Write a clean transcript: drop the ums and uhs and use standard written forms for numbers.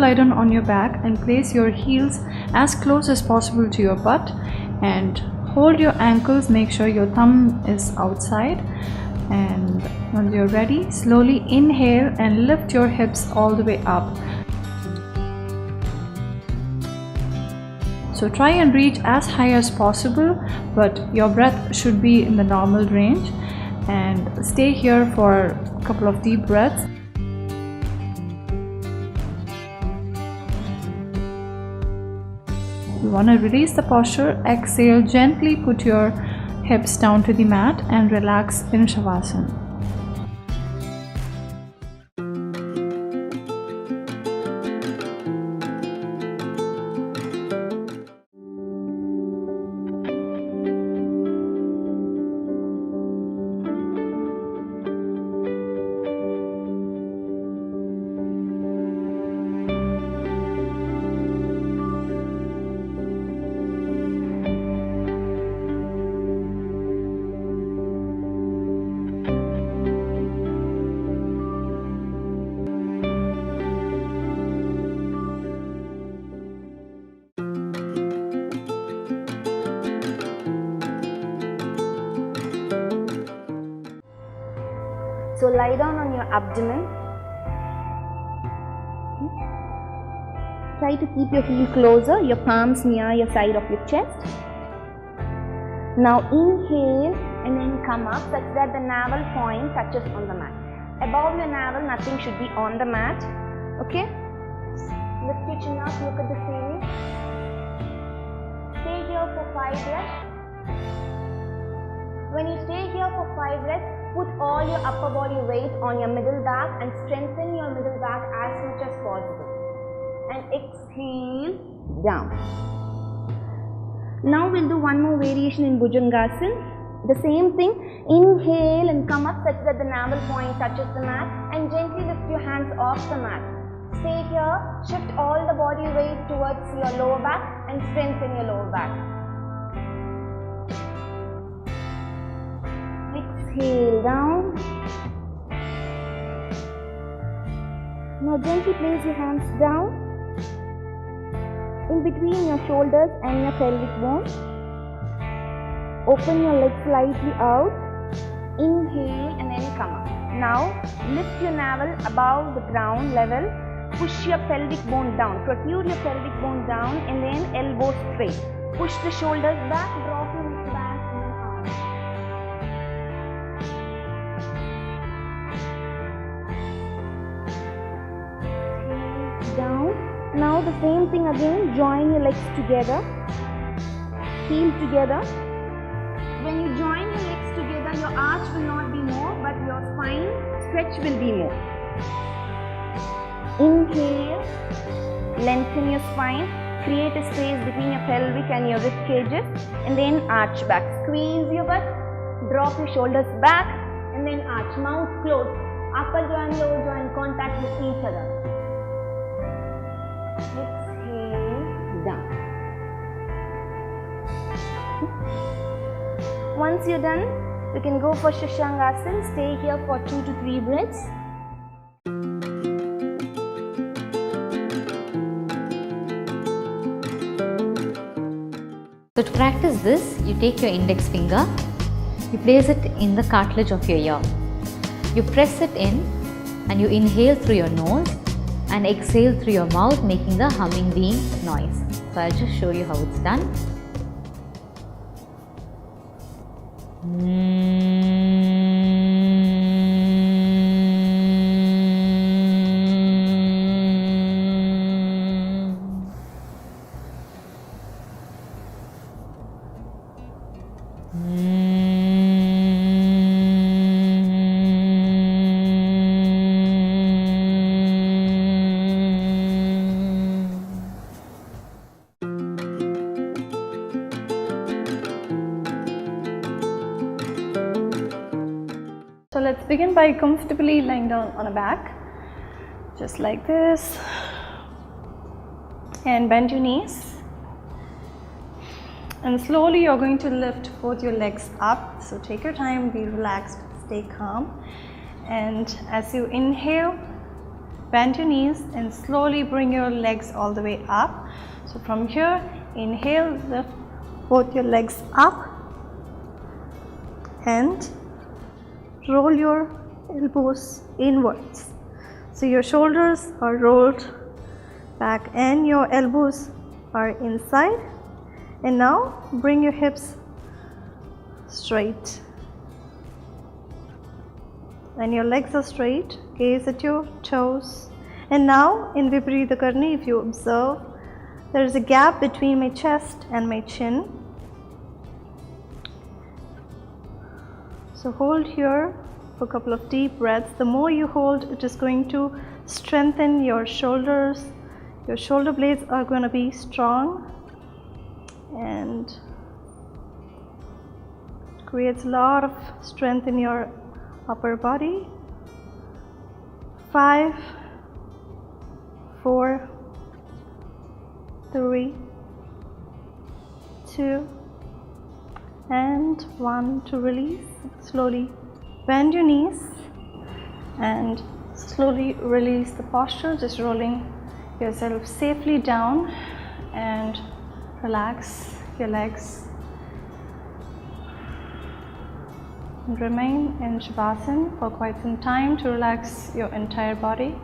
lie down on your back and place your heels as close as possible to your butt and hold your ankles. Make sure your thumb is outside, and once you're ready, slowly inhale and lift your hips all the way up. So try and reach as high as possible, but your breath should be in the normal range, and stay here for a couple of deep breaths. You want to release the posture. Exhale, gently put your hips down to the mat and relax in Shavasana. So lie down on your abdomen. Try to keep your heel closer, your palms near your side of your chest. Now inhale and then come up such that the navel point touches on the mat. Above your navel, nothing should be on the mat. Okay? Lift your chin up, look at the ceiling. Stay here for 5 breaths. When you stay here for 5 breaths, put all your upper body weight on your middle back and strengthen your middle back as much as possible. And exhale down. Now we'll do one more variation in Bhujangasana. The same thing. Inhale and come up such that the navel point touches the mat, and gently lift your hands off the mat. Stay here, shift all the body weight towards your lower back and strengthen your lower back. Exhale down. Now gently place your hands down in between your shoulders and your pelvic bone. Open your legs slightly out. Inhale and then come up. Now lift your navel above the ground level. Push your pelvic bone down. Protrude your pelvic bone down and then elbows straight. Push the shoulders back. Drop your neck back and then arch. Down. Now the same thing again, join your legs together, heel together. When you join your legs together, your arch will not be more, but your spine stretch will be more. Inhale, lengthen your spine, create a space between your pelvic and your rib cages, and then arch back. Squeeze your butt, drop your shoulders back, and then arch. Mouth closed, upper joint, lower joint contact with each other. Exhale down. Once you're done, you can go for Shashangasana. Stay here for 2 to 3 breaths. So to practice this, you take your index finger, you place it in the cartilage of your ear. You press it in and you inhale through your nose and exhale through your mouth, making the humming bee noise. So I'll just show you how it's done. So let's begin by comfortably lying down on a back, just like this, and bend your knees, and slowly you're going to lift both your legs up. So take your time, be relaxed, stay calm, and as you inhale, bend your knees and slowly bring your legs all the way up. So from here, inhale, lift both your legs up and roll your elbows inwards. So your shoulders are rolled back and your elbows are inside. And now bring your hips straight. And your legs are straight. Gaze at your toes. And now in Viparita Karni, if you observe, there is a gap between my chest and my chin. So hold here for a couple of deep breaths. The more you hold, it is going to strengthen your shoulders. Your shoulder blades are going to be strong and creates a lot of strength in your upper body. 5, 4, 3, 2, and 1 to release. Slowly bend your knees and slowly release the posture, just rolling yourself safely down and relax your legs. And remain in Shavasana for quite some time to relax your entire body.